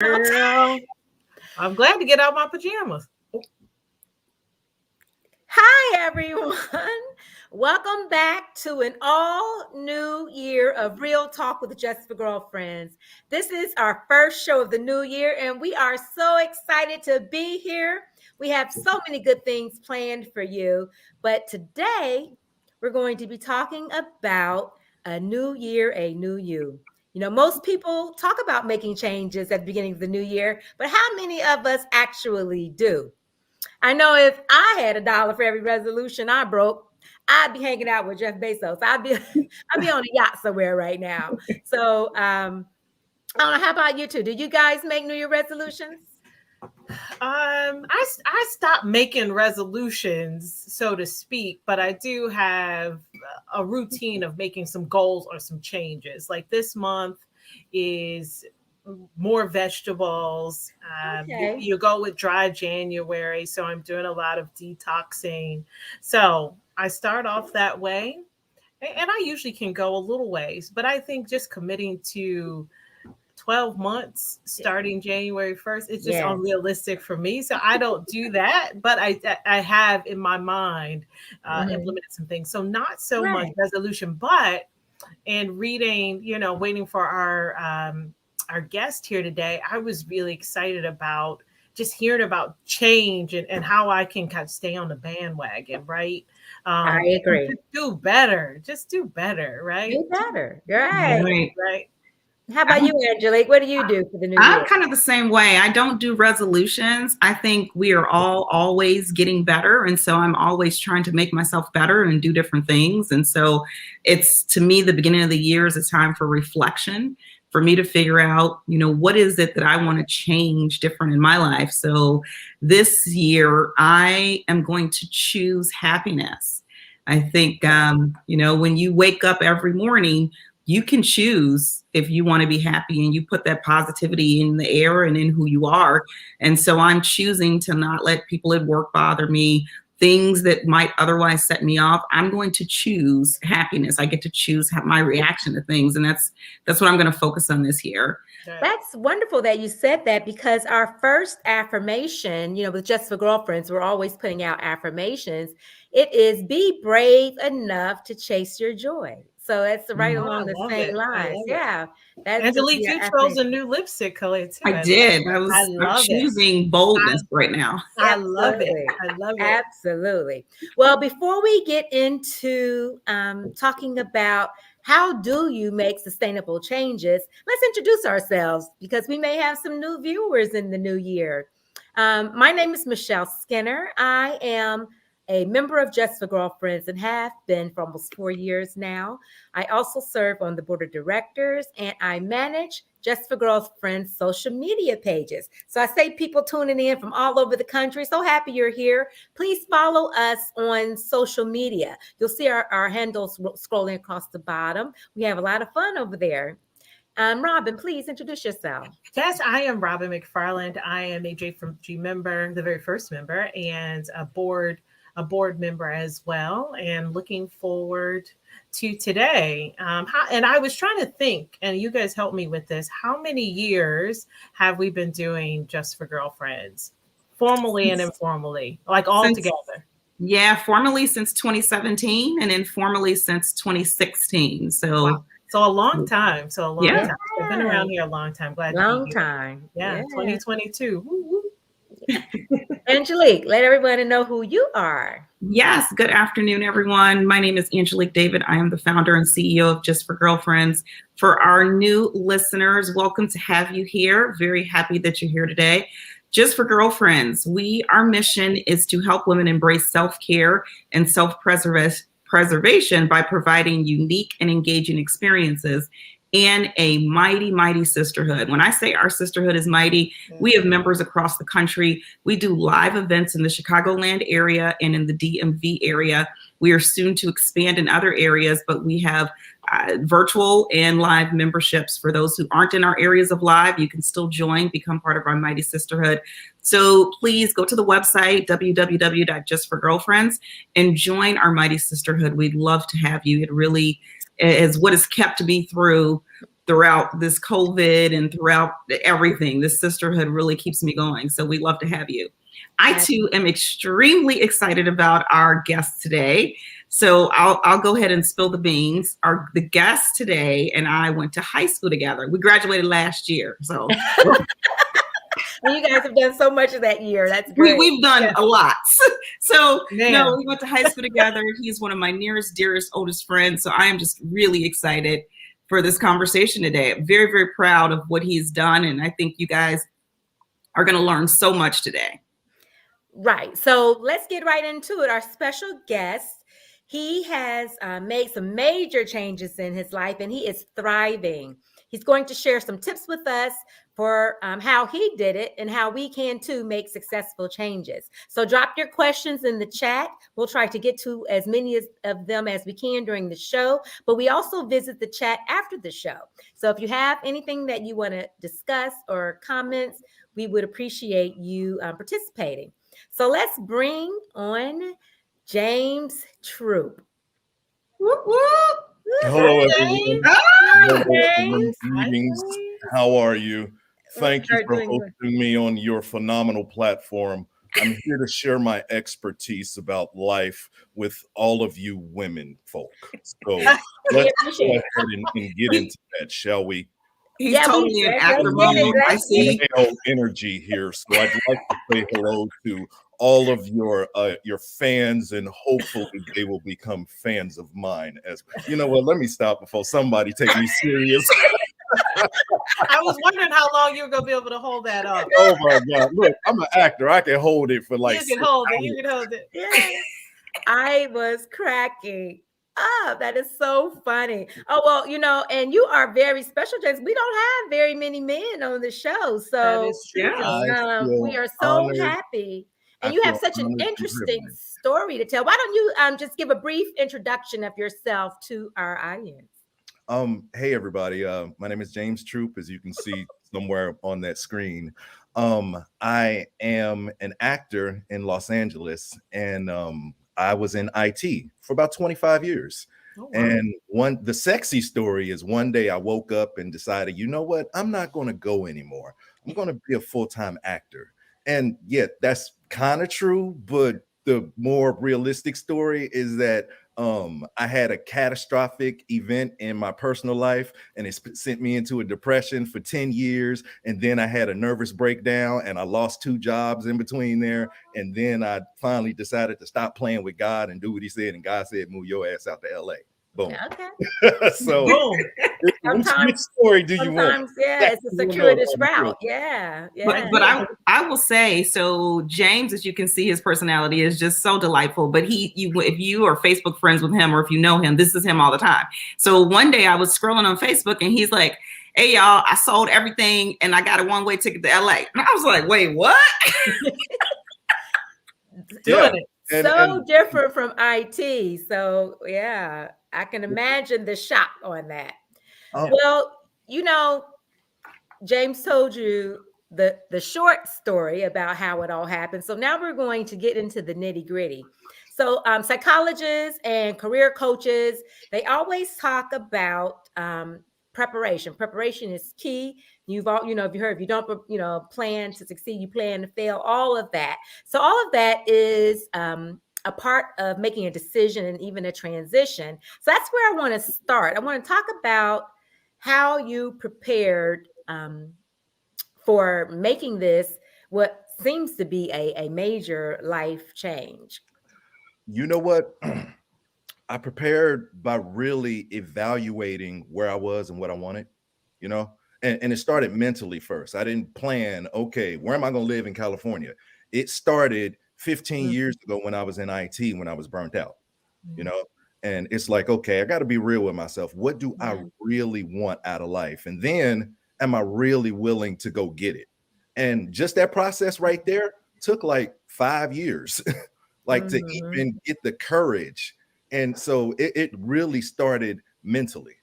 Girl, I'm glad to get out my pajamas. Hi, everyone. Welcome back to an all new year of Real Talk with Just for Girlfriends. This is our first show of the new year, and we are so excited to be here. We have so many good things planned for you, but today we're going to be talking about a new year, a new you. You know, most people talk about making changes at the beginning of the new year, but how many of us actually do? I know if I had $1 for every resolution I broke, I'd be hanging out with Jeff Bezos. I'd be on a yacht somewhere right now. So I don't know. How about you two? Do you guys make New Year resolutions? I stopped making resolutions, so to speak, but I do have a routine of making some goals or some changes. Like this month is more vegetables. Okay. You go with dry January, so I'm doing a lot of detoxing. So I start off that way, and I usually can go a little ways, but I think just committing to 12 months starting January 1st, it's just Yeah. unrealistic for me. So I don't do that, but I have in my mind Mhm. implemented some things. So not so much Right. resolution, but in reading, waiting for our guest here today, I was really excited about just hearing about change and how I can kind of stay on the bandwagon, right? I And agree. just do better, right? Do better. Yeah, Right. Right. right. How about I'm, you, Angelique? What do you do for the new I'm year? kind of the same way. I don't do resolutions. I think we are all always getting better. And so I'm always trying to make myself better and do different things. And so it's, to me, the beginning of the year is a time for reflection, for me to figure out, what is it that I want to change different in my life. So this year, I am going to choose happiness. I think, when you wake up every morning, you can choose if you want to be happy, and you put that positivity in the air and in who you are. And so I'm choosing to not let people at work bother me, things that might otherwise set me off. I'm going to choose happiness. I get to choose my reaction to things. And that's what I'm going to focus on this year. Right. That's wonderful that you said that, because our first affirmation, with Just for Girlfriends, we're always putting out affirmations. It is be brave enough to chase your joy. So it's right Mm. Oh, I along the love same it. I lines. love it. Yeah, that's going to be Angelique, you our chose a affirmation. new lipstick color too. I I love did. it. I I'm love it. choosing boldness right now. I love it. Absolutely. I love it. Absolutely. Well, before we get into talking about how do you make sustainable changes, let's introduce ourselves, because we may have some new viewers in the new year. My name is Michelle Skinner. I am a member of Just for Girlfriends and have been for almost 4 years now. I also serve on the board of directors, and I manage Just for Girlfriends social media pages. So I say people tuning in from all over the country. So happy you're here. Please follow us on social media. You'll see our handles scrolling across the bottom. We have a lot of fun over there. Robin, please introduce yourself. Yes, I am Robin McFarland. I am a J member, the very first member, and a board member as well. And looking forward to today. And I was trying to think, and you guys helped me with this. How many years have we been doing Just for Girlfriends, formally and Since, informally, like all since together? yeah, formally since 2017 and informally since 2016. Wow. So So a long time. So a long yeah. Yeah, time. So I've been around here a long time. Glad to be long here. time. Yeah, Yeah. 2022. Woo, woo. Angelique, let everybody know who you are. Yes, good afternoon, everyone. My name is Angelique David. I am the founder and CEO of Just for Girlfriends. For our new listeners, welcome to have you here. Very happy that you're here today. Just for Girlfriends, our mission is to help women embrace self-care and self-preservation by providing unique and engaging experiences and a mighty, mighty sisterhood. When I say our sisterhood is mighty, we have members across the country. We do live events in the Chicagoland area and in the DMV area. We are soon to expand in other areas, but we have virtual and live memberships. For those who aren't in our areas of live, you can still join, become part of our mighty sisterhood. So please go to the website, www.justforgirlfriends, and join our mighty sisterhood. We'd love to have you. It really is what has kept me through throughout this COVID and throughout everything. This sisterhood really keeps me going. So we love to have you. I too am extremely excited about our guest today. So I'll go ahead and spill the beans. The guest today and I went to high school together. We graduated last year. So and you guys have done so much of that year. That's great. We've done a lot. So Man. no, we went to high school together. He's one of my nearest, dearest, oldest friends. So I am just really excited for this conversation today. I'm very, very proud of what he's done. And I think you guys are going to learn so much today. Right. So let's get right into it. Our special guest, he has made some major changes in his life and he is thriving. He's going to share some tips with us for how he did it and how we can too make successful changes. So drop your questions in the chat. We'll try to get to as many of them as we can during the show, but we also visit the chat after the show. So if you have anything that you want to discuss or comments, we would appreciate you participating. So let's bring on James Troup. Whoop, whoop. Hello, everyone. Hi, James. Greetings. How are you? Thank you for hosting me on your phenomenal platform. I'm here to share my expertise about life with all of you women folk. So let's go ahead and get into that, shall we? He's totally an actor mode. I see male energy here. So I'd like to say hello to all of your fans, and hopefully they will become fans of mine. As you know, well, let me stop before somebody take me serious. I was wondering how long you were gonna be able to hold that up. Oh my God! Look, I'm an actor. I can hold it for like. You can hold it. You can hold it. Yes. I was cracking up. That is so funny. Oh well, you know, and you are very special, James. We don't have very many men on the show, so That is true. Yeah. we are so happy. And you have such an interesting story to tell. Why don't you just give a brief introduction of yourself to our audience? Hey everybody, my name is James Troup, as you can see somewhere on that screen. I am an actor in Los Angeles, and I was in IT for about 25 years. Oh, wow. And the sexy story is one day I woke up and decided, you know what, I'm not going to go anymore. I'm going to be a full-time actor. And yet that's kind of true, but the more realistic story is that I had a catastrophic event in my personal life, and it sent me into a depression for 10 years. And then I had a nervous breakdown, and I lost 2 jobs in between there. And then I finally decided to stop playing with God and do what he said. And God said, move your ass out to LA. Boom. Okay. So boom. Which story do you want? Yeah, it's a circuitous route. Yeah. But I will say, so James, as you can see, his personality is just so delightful. But if you are Facebook friends with him, or if you know him, this is him all the time. So one day I was scrolling on Facebook and he's like, hey y'all, I sold everything and I got a one-way ticket to LA. And I was like, wait, what? Doing it. So different from IT. So yeah, I can imagine the shock on that. Oh. Well, you know, James told you the short story about how it all happened. So now we're going to get into the nitty-gritty. So psychologists and career coaches, they always talk about preparation. Preparation is key. If you don't, plan to succeed, you plan to fail, all of that. So all of that is a part of making a decision and even a transition. So that's where I want to start. I want to talk about how you prepared for making this what seems to be a major life change. You know what? I prepared by really evaluating where I was and what I wanted, and it started mentally first. I didn't plan, okay, where am I going to live in California? It started 15 years ago when I was in IT, when I was burnt out, and it's like, okay, I got to be real with myself. What do I really want out of life? And then am I really willing to go get it? And just that process right there took like 5 years, to even get the courage. And so it really started mentally.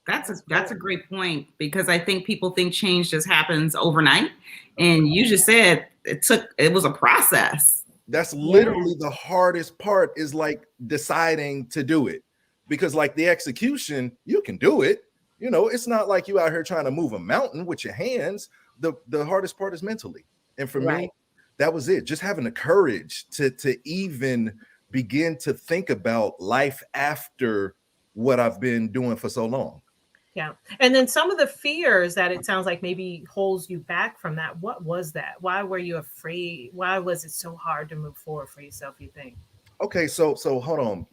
That's a great point, because I think people think change just happens overnight. And you just said it was a process. That's literally the hardest part, is like deciding to do it, because like the execution, you can do it, You know, it's not like you out here trying to move a mountain with your hands. The hardest part is mentally. And for Right. me, that was it. Just having the courage to even begin to think about life after what I've been doing for so long. Yeah. And then some of the fears that it sounds like maybe holds you back from that. What was that? Why were you afraid? Why was it so hard to move forward for yourself, you think? Okay, so hold on.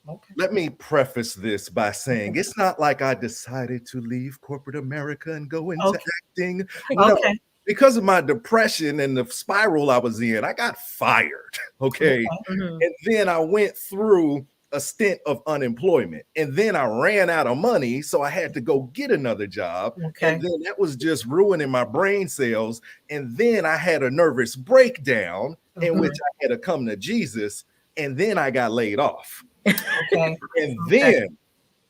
Okay. Let me preface this by saying it's not like I decided to leave corporate America and go into Okay. acting. No, Okay. because of my depression and the spiral I was in, I got fired. Okay. Mhm. And then I went through a stint of unemployment. And then I ran out of money. So I had to go get another job. Okay. And then that was just ruining my brain cells. And then I had a nervous breakdown in which I had to come to Jesus. And then I got laid off. Okay. And then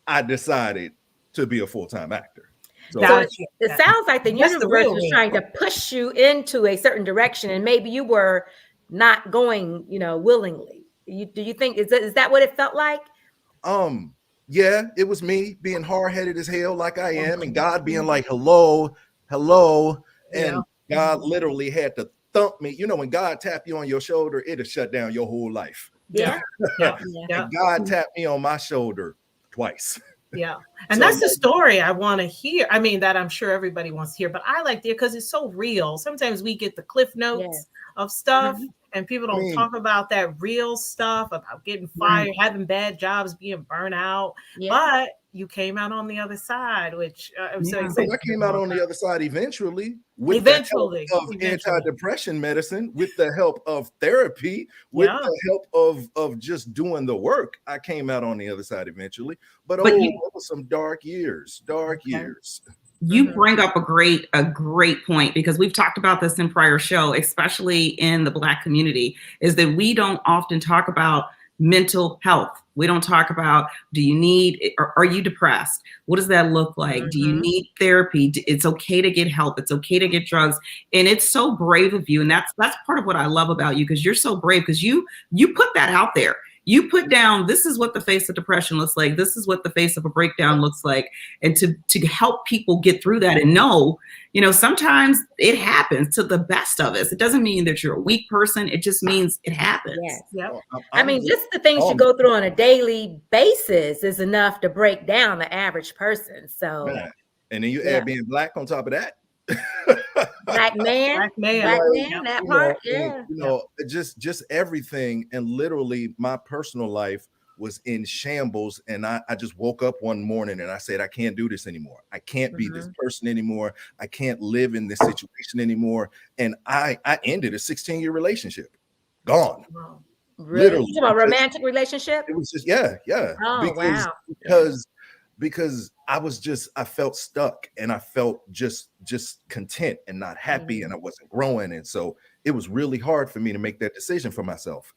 I decided to be a full-time actor. So Got So it sounds like the That's the universe real was me. trying to push you into a certain direction, and maybe you were not going, willingly. Do you think is that what it felt like? yeah, it was me being hard-headed as hell like I am, and God being like, hello, and Yeah. God literally had to thump me. You know, when God tapped you on your shoulder, it'll shut down your whole life. Yeah. Yeah. Yeah. Yeah. And God tapped me on my shoulder twice. Yeah. And So- that's the story I want to hear. I mean, that I'm sure everybody wants to hear, but I like it because it's so real. Sometimes we get the cliff notes Yes. of stuff, Mhm. and people I don't mean- talk about that real stuff about getting fired, having bad jobs, being burnt out. Yeah. But you came out on the other side, which I'm so Yeah. excited. I came out on the other side eventually with Eventually. the help of antidepressant medicine, with the help of therapy, with Yeah. the help of just doing the work. I came out on the other side eventually. But But it was some dark years. You Mhm. bring up a great point, because we've talked about this in prior show, especially in the Black community, is that we don't often talk about mental health. We don't talk about, do you need, or are you depressed? What does that look like? Do you Mhm. need therapy? It's okay to get help. It's okay to get drugs. And it's so brave of you. And that's part of what I love about you, because you're so brave, because you put that out there. You put down, this is what the face of depression looks like. This is what the face of a breakdown looks like. And to help people get through that and know, sometimes it happens to the best of us. It doesn't mean that you're a weak person. It just means it happens. Yes. Yep. I mean, just the things you go through on a daily basis is enough to break down the average person. So, Man. And then you Yeah. add being Black on top of that. black man, Black man. black Yep. man, that You part, know, yeah. just everything. And literally my personal life was in shambles. And I just woke up one morning and I said, I can't do this anymore. I can't be this person anymore. I can't live in this situation anymore. And I ended a 16-year relationship. Gone. Wow. Really? Literally. You talking about romantic relationship? It was just, yeah. Oh, wow. Because I felt stuck, and I felt just content and not happy, and I wasn't growing. And so it was really hard for me to make that decision for myself.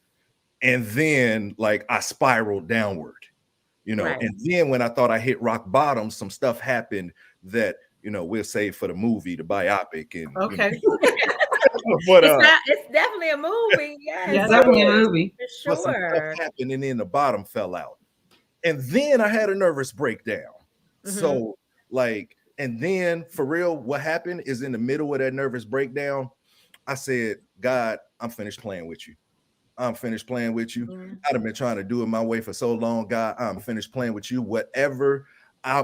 And then I spiraled downward, Right. and then when I thought I hit rock bottom, some stuff happened that, we'll save for the movie, the biopic. And Okay. but It's definitely a movie. Yes. Yeah, It's definitely a movie. For but some sure. stuff happened, and then the bottom fell out. And then I had a nervous breakdown. So and then for real, what happened is in the middle of that nervous breakdown, I said, God, I'm finished playing with you. I'm finished playing with you. Yeah. I've been trying to do it my way for so long. God, I'm finished playing with you. Whatever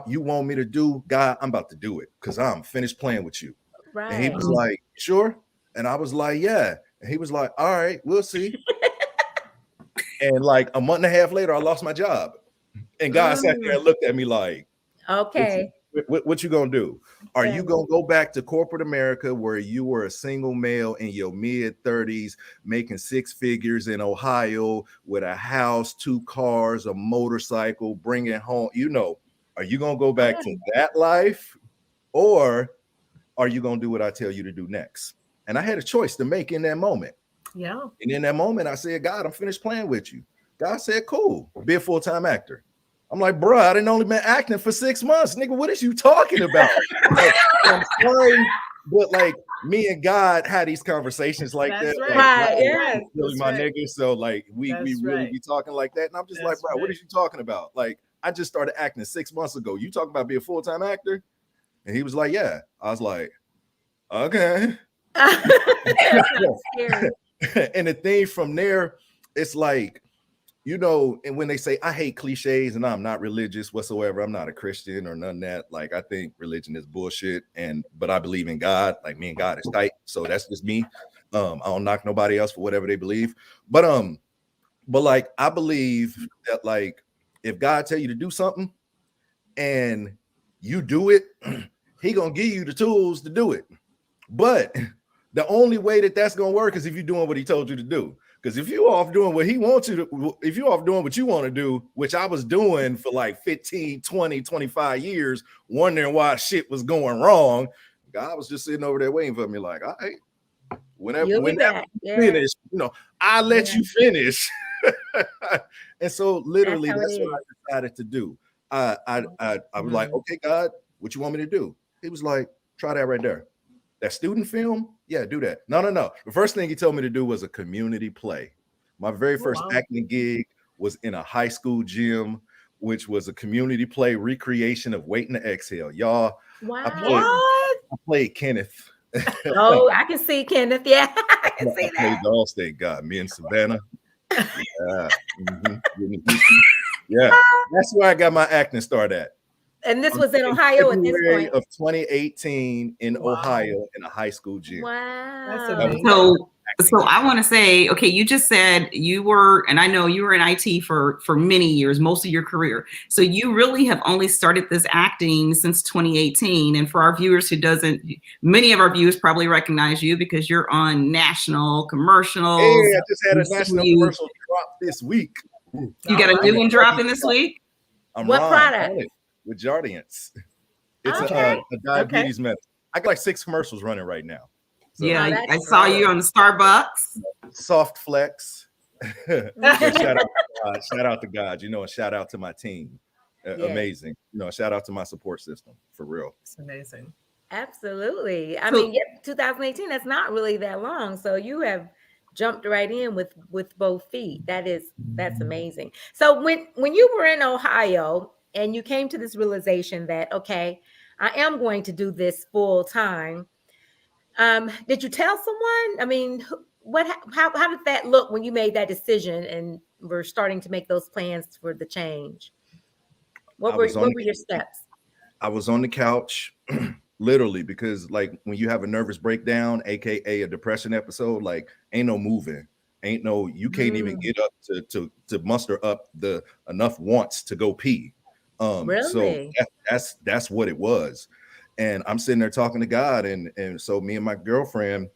you want me to do, God, I'm about to do it, because I'm finished playing with you. Right. And he was like, sure? And I was like, yeah. And he was like, all right, we'll see. And a month and a half later, I lost my job. And God sat there and looked at me like, Okay. what you gonna do? Are Yeah. you gonna go back to corporate America where you were a single male in your mid-30s making six figures in Ohio with a house, 2 cars, a motorcycle, bringing home, are you gonna go back to that life, or are you gonna do what I tell you to do next? And I had a choice to make in that moment. Yeah. And in that moment, I said, God, I'm finished playing with you. God said, cool, be a full-time actor. I'm like, bro, I didn't only been acting for 6 months. Nigga, what is you talking about? I'm sorry, but me and God had these conversations like That's that. right. Right, That's yeah. right. Really That's my right. nigga. So we That's really right. be talking like that. And I'm just That's bro, what right. are you talking about? I just started acting 6 months ago. You talk about being a full-time actor? And he was like, yeah. I was like, okay. That sounds scary. And the thing from there, it's like, you know, and when they say I hate cliches and I'm not religious whatsoever, I'm not a Christian or none of that. Like, I think religion is bullshit, but I believe in God. Like, me and God is tight. So that's just me. I don't knock nobody else for whatever they believe. But like, I believe that, like, if God tell you to do something and you do it, he gonna give you the tools to do it. But the only way that that's gonna work is if you're doing what he told you to do. Because if you off doing what he wants you to, if you off doing what you want to do, which I was doing for like 15, 20, 25 years, wondering why shit was going wrong, God was just sitting over there waiting for me, like, all right, whenever You'll be you back. Yeah. finish, you know, I let you finish. And so literally that's what I decided to do. I was like, okay, God, what you want me to do? He was like, try that right there. That student film, yeah, do that. No. The first thing he told me to do was a community play. My very first acting gig was in a high school gym, which was a community play recreation of Waiting to Exhale. Y'all, Wow. I played Kenneth. Oh, I can see Kenneth. Yeah, I can see I played that. the Allstate guy, me and Savannah. Yeah. Yeah, that's where I got my acting start at. And this was in Ohio at this February point of 2018 in Ohio in a high school gym. Wow. That's amazing. So I want to say, okay, you just said you were, and I know you were in IT for many years, most of your career. So you really have only started this acting since 2018. And for our viewers who doesn't, many of our viewers probably recognize you because you're on national commercials. Hey, I just had a national commercial drop this week. You got a new one dropping this week? What product? With Jardiance. It's a diabetes medicine. I got like 6 commercials running right now. So, yeah, I saw you on the Starbucks. Soft Flex. Shout out to God, you know, and shout out to my team. Amazing. You know, shout out to my support system, for real. It's amazing. Absolutely. I mean, 2018, that's not really that long. So you have jumped right in with both feet. That's amazing. So when you were in Ohio and you came to this realization that, okay, I am going to do this full time, did you tell someone? I mean, how did that look when you made that decision and were starting to make those plans for the change? What were your steps? I was on the couch, literally, because like when you have a nervous breakdown, aka a depression episode, like ain't no moving, you can't even get up to muster up the enough wants to go pee. Really? So that's what it was. And I'm sitting there talking to God, and so me and my girlfriend,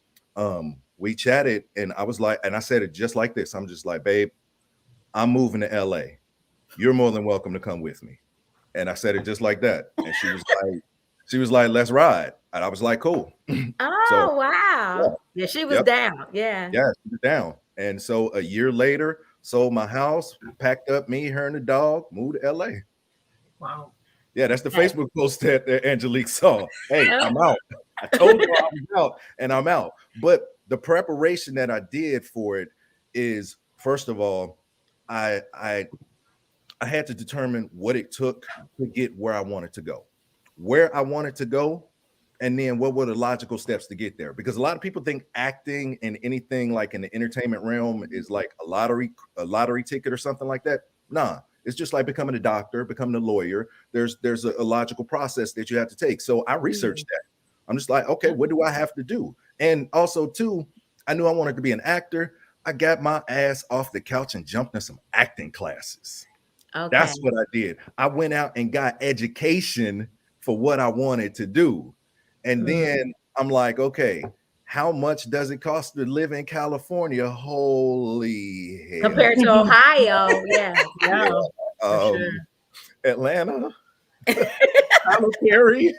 we chatted, and I was like, and I said it just like this. I'm just like, babe, I'm moving to LA. You're more than welcome to come with me. And I said it just like that. And she was like, let's ride. And I was like, cool. Oh, wow. Yeah, she was down. Yeah. Yeah, she was down. And so a year later, sold my house, packed up me, her, and the dog, moved to LA. Wow. Yeah, that's the Facebook post that Angelique saw. Hey, I'm out. I told you I was out, and I'm out. But the preparation that I did for it is, first of all, I had to determine what it took to get where I wanted to go. Where I wanted to go, and then what were the logical steps to get there? Because a lot of people think acting and anything like in the entertainment realm is like a lottery ticket or something like that. Nah. It's just like becoming a doctor, becoming a lawyer. There's a logical process that you have to take. So I researched that. I'm just like, okay, what do I have to do? And also, too, I knew I wanted to be an actor. I got my ass off the couch and jumped in some acting classes. Okay. That's what I did. I went out and got education for what I wanted to do. And then I'm like, okay, how much does it cost to live in California? Holy hell. Compared to Ohio, yeah. Sure. Atlanta, Calgary.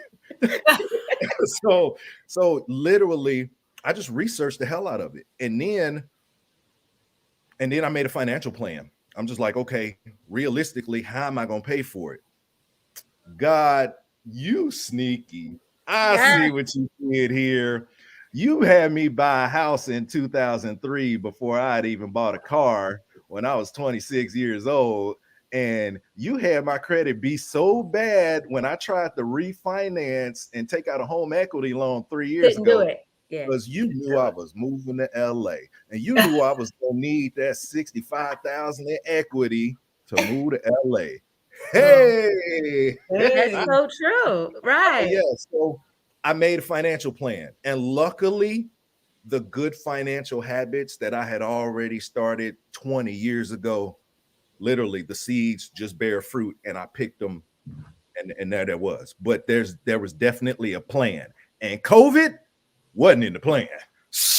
So literally, I just researched the hell out of it, and then I made a financial plan. I'm just like, okay, realistically, how am I going to pay for it? God, you sneaky! I see what you did here. You had me buy a house in 2003 before I had even bought a car when I was 26 years old. And you had my credit be so bad when I tried to refinance and take out a home equity loan 3 years Didn't do ago. it. Yeah. Because you knew I was moving to LA, and you knew I was gonna need that 65,000 in equity to move to LA. Hey, That's Hey. so true. Right. yeah. So I made a financial plan, and luckily, the good financial habits that I had already started 20 years ago, literally the seeds just bear fruit, and I picked them, and there it was. But there was definitely a plan, and COVID wasn't in the plan.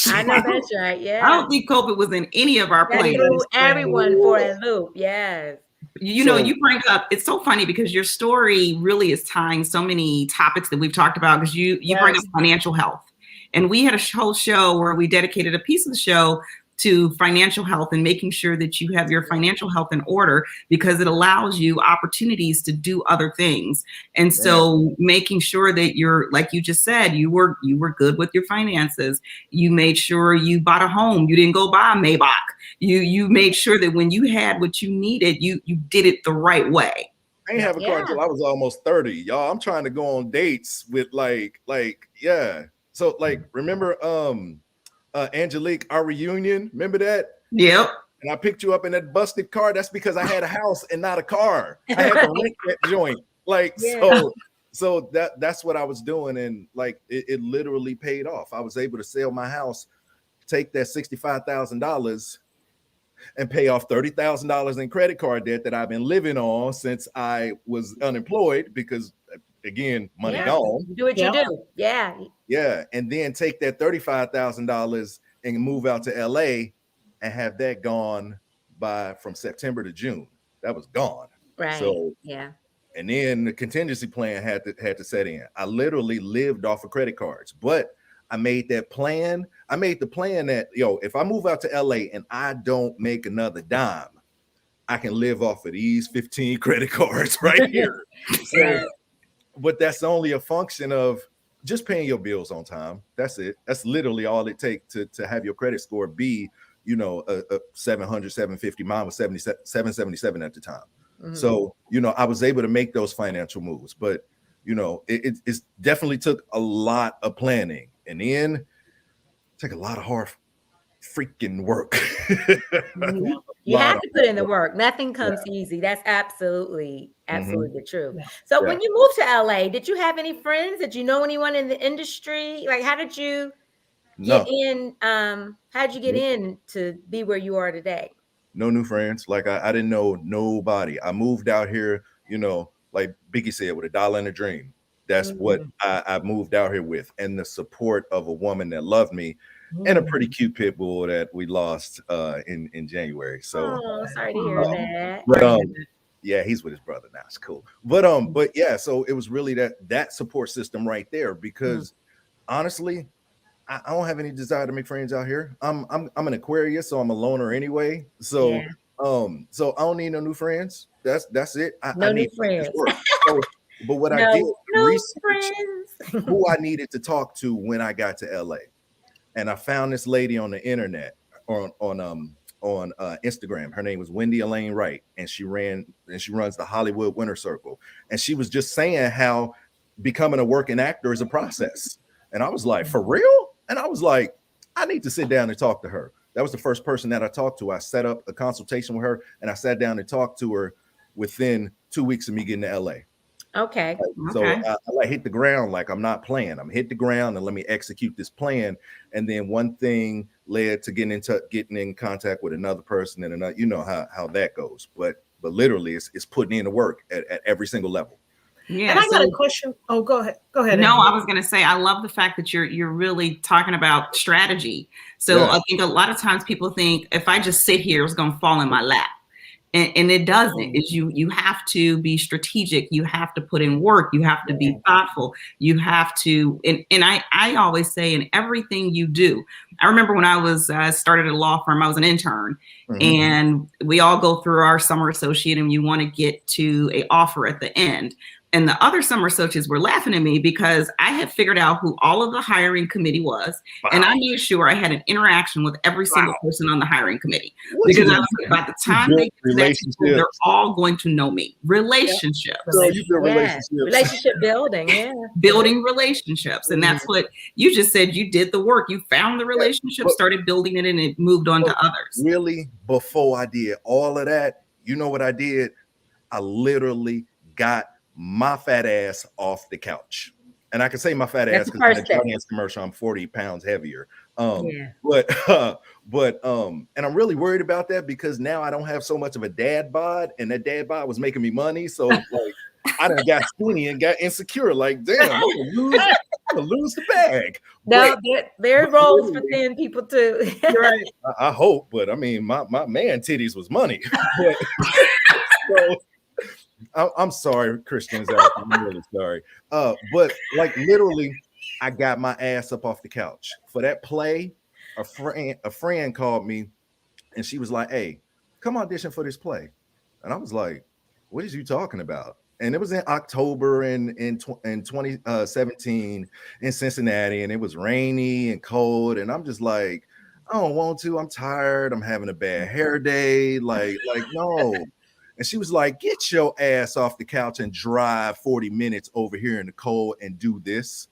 I know that's right. I Yeah. don't think COVID was in any of our That plans. threw everyone for a loop. Yes. You So- know, you bring up, it's so funny because your story really is tying so many topics that we've talked about, because you bring up Yes. financial health. And we had a whole show where we dedicated a piece of the show to financial health and making sure that you have your financial health in order, because it allows you opportunities to do other things. And so making sure that you're, like you just said, you were good with your finances. You made sure you bought a home. You didn't go buy a Maybach. You made sure that when you had what you needed, you did it the right way. I ain't have a car until I was almost 30. Y'all, I'm trying to go on dates with yeah. So remember Angelique, our reunion? Remember that? Yep. And I picked you up in that busted car. That's because I had a house and not a car. I had to rent that joint. So that's what I was doing. And it literally paid off. I was able to sell my house, take that $65,000 and pay off $30,000 in credit card debt that I've been living on since I was unemployed, because again, money gone. Do what you do. Yeah. Yeah. And then take that $35,000 and move out to LA and have that gone from September to June. That was gone. Right. So yeah. And then the contingency plan had to set in. I literally lived off of credit cards, but I made that plan. I made the plan that, if I move out to LA and I don't make another dime, I can live off of these 15 credit cards right here. So, but that's only a function of just paying your bills on time. That's it. That's literally all it takes to have your credit score be, a 700, 750. Mine was 777 at the time. Mm-hmm. So, I was able to make those financial moves, but, it's definitely took a lot of planning, and then take a lot of hard freaking work. You have to put in the work. Nothing comes easy. That's absolutely the truth. Yeah. So when you moved to LA, did you have any friends? Did you know anyone in the industry? Like, how did you get in? How did you get in to be where you are today? No new friends. Like I didn't know nobody. I moved out here, like Biggie said, with $1 and a dream. That's what I moved out here with, and the support of a woman that loved me. And a pretty cute pit bull that we lost in January. So sorry to hear that. But yeah, he's with his brother now. It's cool. But yeah, so it was really that support system right there, because honestly, I don't have any desire to make friends out here. I'm an Aquarius, so I'm a loner anyway. So so I don't need no new friends. That's it. I need new friends. So, but what I did research who I needed to talk to when I got to LA. And I found this lady on the internet on Instagram. Her name was Wendy Elaine Wright, and she runs the Hollywood Winter Circle. And she was just saying how becoming a working actor is a process. And I was like, for real? And I was like, I need to sit down and talk to her. That was the first person that I talked to. I set up a consultation with her, and I sat down and talked to her within 2 weeks of me getting to LA. Okay. So I hit the ground like I'm not playing. I'm hit the ground and let me execute this plan. And then one thing led to getting in contact with another person and another. You know how that goes. But literally, it's putting in the work at every single level. Yeah. And I got a question. Oh, go ahead. Go ahead. No, I was going to say, I love the fact that you're really talking about strategy. So I think a lot of times people think if I just sit here, it's going to fall in my lap. And it doesn't. Is you have to be strategic. You have to put in work. You have to be thoughtful. You have to, and I always say, in everything you do. I remember when I was started at a law firm, I was an intern, and we all go through our summer associate, and you want to get to an offer at the end. And the other summer associates were laughing at me because I had figured out who all of the hiring committee was. Wow. And I made sure I had an interaction with every single person on the hiring committee. What Because you I was like, by the time they get to that people, they're all going to know me. Relationships. Girl, you build relationships. Relationship building, Building relationships. And that's what you just said. You did the work. You found the relationship, started building it, and it moved on to others. Really, before I did all of that, you know what I did? I literally got my fat ass off the couch. And I can say my fat ass because in the Giants commercial, I'm 40 pounds heavier. But and I'm really worried about that because now I don't have so much of a dad bod, and that dad bod was making me money. So like I done got skinny and got insecure. Like, damn, I'm gonna lose the bag. No, there are roles for thin people too. Right. I hope, but I mean, my man titties was money. So, I'm sorry, Christians. I'm really sorry. But like literally, I got my ass up off the couch for that play. A friend called me, and she was like, "Hey, come audition for this play." And I was like, "What is you talking about?" And it was in October in 2017 in Cincinnati, and it was rainy and cold. And I'm just like, I don't want to. I'm tired. I'm having a bad hair day. Like no. And she was like, get your ass off the couch and drive 40 minutes over here in the cold and do this.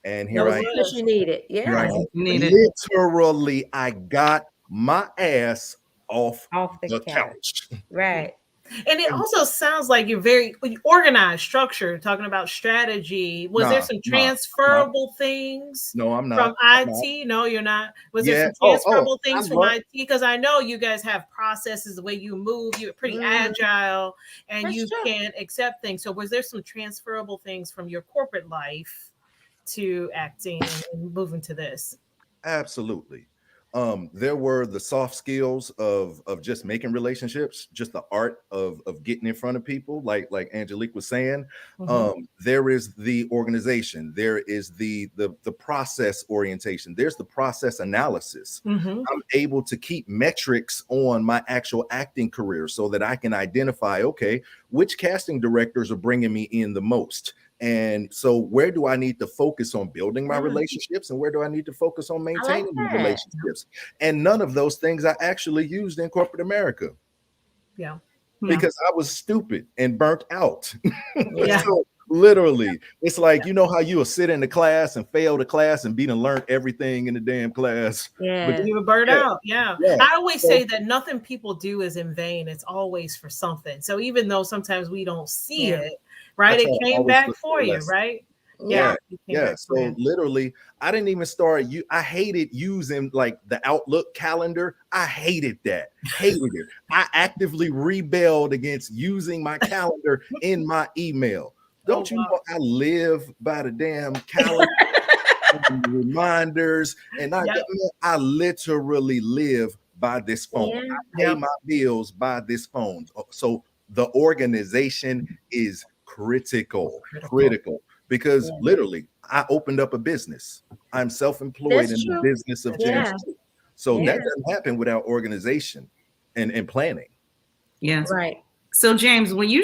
And here I am. You need it. Yeah. Literally, I got my ass off the couch. Right. And it also sounds like you're very organized, structured, talking about strategy. Was there some transferable things? No, I'm not. From IT? No, you're not. Was there some transferable things from IT? Because I know you guys have processes, the way you move, you're pretty agile, and you can accept things. So was there some transferable things from your corporate life to acting and moving to this? Absolutely. There were the soft skills of just making relationships, just the art of getting in front of people, like Angelique was saying. There is the organization, there is the process orientation, there's the process analysis. I'm able to keep metrics on my actual acting career so that I can identify, okay, which casting directors are bringing me in the most. And so where do I need to focus on building my relationships, and where do I need to focus on maintaining the relationships? And none of those things I actually used in corporate America. Yeah. Because I was stupid and burnt out. So literally, it's like, you know how you will sit in the class and fail the class and learn everything in the damn class. But you were burnt out. I always say that nothing people do is in vain. It's always for something. So even though sometimes we don't see it, right? It came back for you, right? So literally, I didn't even start. I hated using like the Outlook calendar. I hated that. Hated it. I actively rebelled against using my calendar in my email. Don't you know I live by the damn calendar and reminders, and I literally live by this phone. I pay my bills by this phone. So the organization is critical because literally I opened up a business. I'm self-employed in the business of James. So that doesn't happen without organization and planning. Yes. Right. So James, when you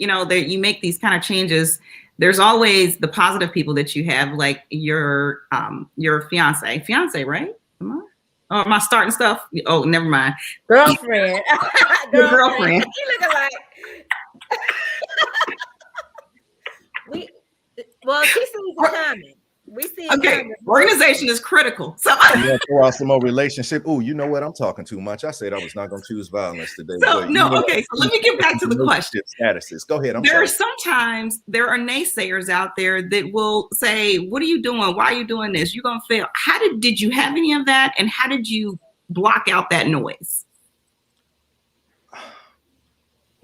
know that you make these kind of changes, there's always the positive people that you have, like your fiance, right? Oh, am I starting stuff? Oh, never mind. Girlfriend. Girlfriend. You looking like well, she sees it coming. We see it coming. Organization is critical. So throw out some more relationship. Oh, you know what? I'm talking too much. I said I was not going to choose violence today. So let me get back to the question. Statuses. Go ahead. There are naysayers out there that will say, "What are you doing? Why are you doing this? You're going to fail." How did you have any of that, and how did you block out that noise?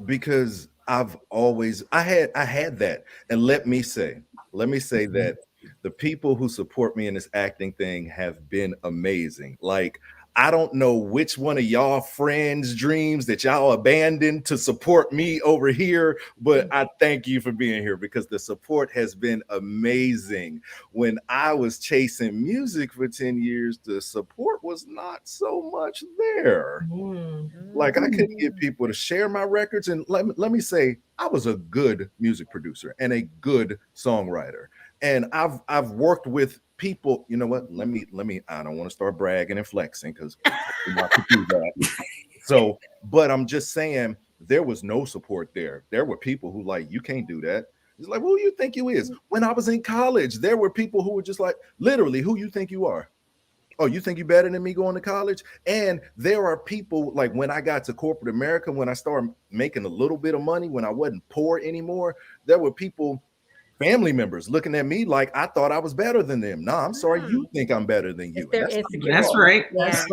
Because I had that, and let me say that the people who support me in this acting thing have been amazing. Like, I don't know which one of y'all friends' dreams that y'all abandoned to support me over here, but I thank you for being here because the support has been amazing. When I was chasing music for 10 years, the support was not so much there. Like I couldn't get people to share my records. And let me say, I was a good music producer and a good songwriter. And I've worked with people, you know what? Let me, I don't want to start bragging and flexing because not to do that. So, but I'm just saying there was no support there. There were people who like, you can't do that. It's like, who you think you is? When I was in college, there were people who were just like, literally, who you think you are? Oh, you think you're better than me going to college? And there are people like when I got to corporate America, when I started making a little bit of money, when I wasn't poor anymore, there were people, family members looking at me like I thought I was better than them. No, I'm sorry, you think I'm better than you. That's right. Yeah.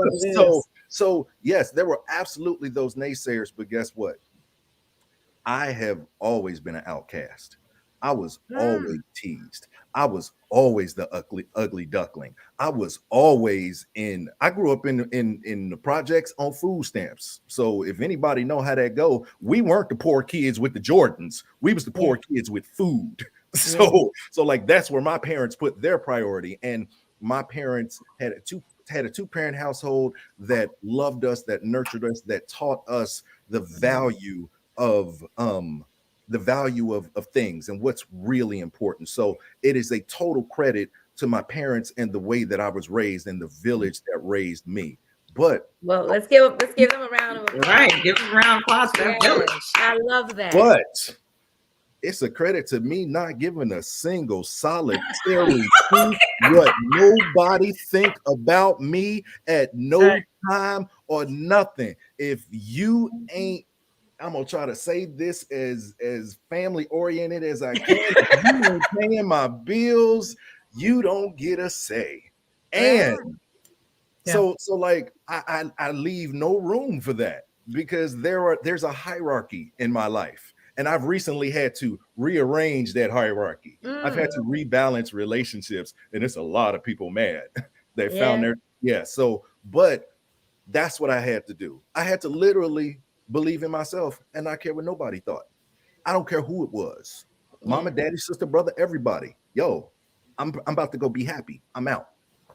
So yes, there were absolutely those naysayers, but guess what? I have always been an outcast. I was always teased. I was always the ugly duckling. I was always I grew up in the projects on food stamps. So if anybody know how that go, we weren't the poor kids with the Jordans. We was the poor kids with food. So like that's where my parents put their priority. And my parents had a two-parent household that loved us, that nurtured us, that taught us the value of things and what's really important. So it is a total credit to my parents and the way that I was raised and the village that raised me. But well, let's give them a round of applause. Right, give them a round of applause for that village. I love that. But it's a credit to me not giving a single solitary thing what nobody think about me at no time or nothing. If you ain't, I'm gonna try to say this as family oriented as I can. If you ain't paying my bills, you don't get a say. And so like I leave no room for that because there's a hierarchy in my life. And I've recently had to rearrange that hierarchy. I've had to rebalance relationships, and it's a lot of people mad. They found their so, but that's what I had to do. I had to literally believe in myself and not care what nobody thought. I don't care who it was. Mama, daddy, sister, brother, everybody. Yo, I'm about to go be happy. I'm out.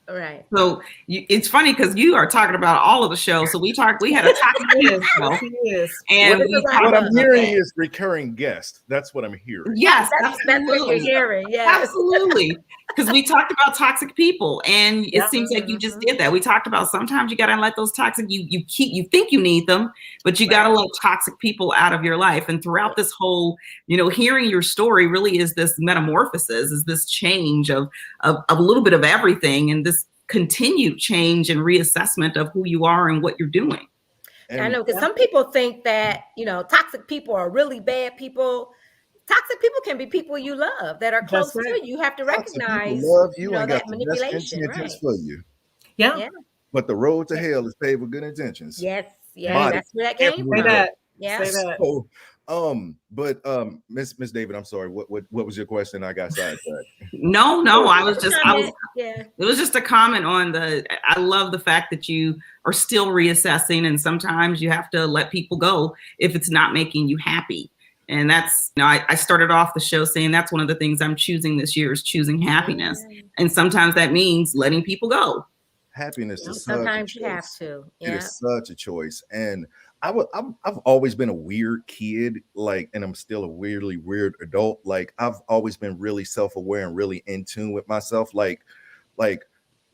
All right. So it's funny because you are talking about all of the shows. So we had a toxic show. And what I'm hearing is recurring guest. That's what I'm hearing. Yes, that's what you're hearing. Yes. Absolutely. Because we talked about toxic people, and it seems like you just did that. We talked about sometimes you gotta let those toxic, you think you need them, but you gotta let toxic people out of your life. And throughout this whole, hearing your story really is this metamorphosis, is this change of a little bit of everything, and this continued change and reassessment of who you are and what you're doing. And I know because some people think that toxic people are really bad people. Toxic people can be people you love that are close to you. You have to recognize love you and that got manipulation, the best intentions for you. Yeah. But the road to hell is paved with good intentions. Yes. That's where that came from. Say that. So, but Miss David, I'm sorry. What was your question? I got sidetracked. No, it was just a comment on I love the fact that you are still reassessing, and sometimes you have to let people go if it's not making you happy. And that's, I started off the show saying that's one of the things I'm choosing this year is choosing happiness. And sometimes that means letting people go. Happiness is sometimes you have to. It is such a choice. And I've always been a weird kid, and I'm still a weirdly weird adult. Like I've always been really self-aware and really in tune with myself. Like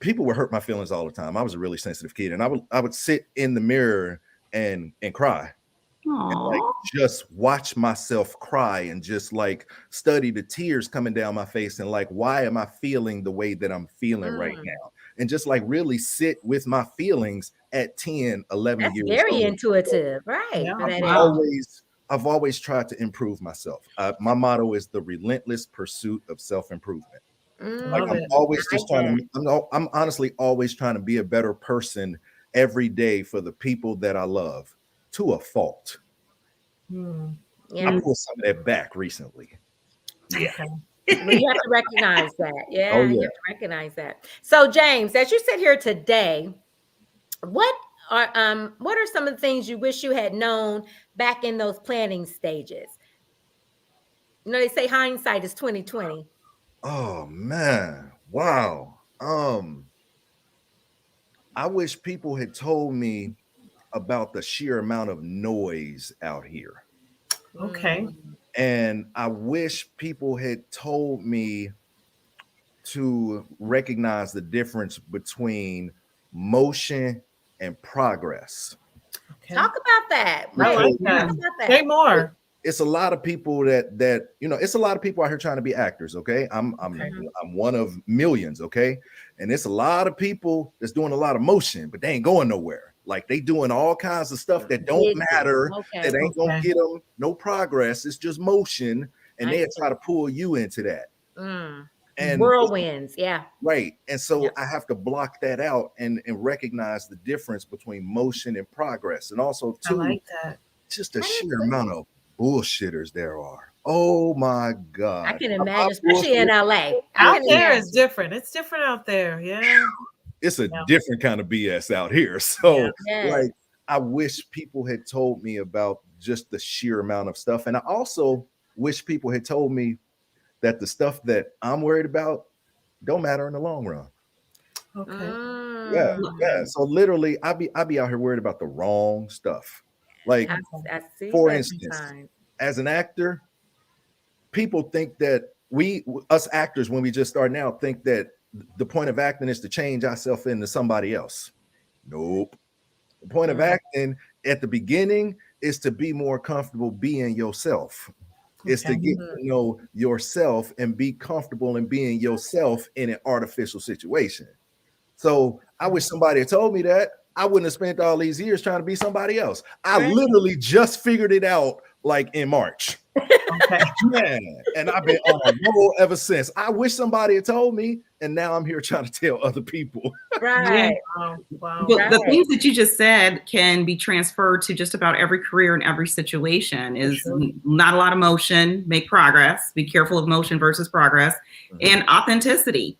people would hurt my feelings all the time. I was a really sensitive kid, and I would sit in the mirror and cry. And just watch myself cry and just study the tears coming down my face and why am I feeling the way that I'm feeling right now? And just really sit with my feelings at 10, 11 That's years very old. Intuitive, right? Yeah. I've always tried to improve myself. My motto is the relentless pursuit of self-improvement. I'm always just I'm honestly always trying to be a better person every day for the people that I love. To a fault. I pulled some of that back recently. Yeah. Well, you have to recognize that. Yeah, you have to recognize that. So, James, as you sit here today, what what are some of the things you wish you had known back in those planning stages? You know, they say hindsight is 2020. Oh man, wow. I wish people had told me about the sheer amount of noise out here. Okay. And I wish people had told me to recognize the difference between motion and progress. Okay. Talk about that. I Right. like Talk that. about Say that. more. It's a lot of people that it's a lot of people out here trying to be actors. Okay, Okay. I'm one of millions. Okay, and it's a lot of people that's doing a lot of motion, but they ain't going nowhere. Like they doing all kinds of stuff that don't Busy. matter, Okay. that ain't gonna Okay. get them no progress. It's just motion, and I they see. try to pull you into that. And Whirlwinds. Yeah. right, and so Yep. I have to block that out and recognize the difference between motion and progress, and also I too, like that. just the I sheer agree. amount of bullshitters there are. Oh my I God. can I imagine, especially in bullshit. LA. I Out can there imagine. is different. It's different out there. Yeah. It's a Yeah. different kind of BS out here. So, Yes. like, I wish people had told me about just the sheer amount of stuff. And I also wish people had told me that the stuff that I'm worried about don't matter in the long run. Okay. Yeah, yeah. Mm. So literally, I be out here worried about the wrong stuff. Like, I see for that instance, sometimes. as an actor, people think that us actors, when we just starting out, think that the point of acting is to change ourselves into somebody else. Nope. The point of acting at the beginning is to be more comfortable being yourself. It's to Okay. get to know yourself and be comfortable in being yourself in an artificial situation. So I wish somebody had told me that. I wouldn't have spent all these years trying to be somebody else. I Right. literally just figured it out like in March. Okay. Man, and I've been on a roll ever since. I wish somebody had told me, and now I'm here trying to tell other people. Right. Wow. Wow. But the Right. things that you just said can be transferred to just about every career and every situation. Is sure. not a lot of motion, make progress. Be careful of motion versus progress, and authenticity.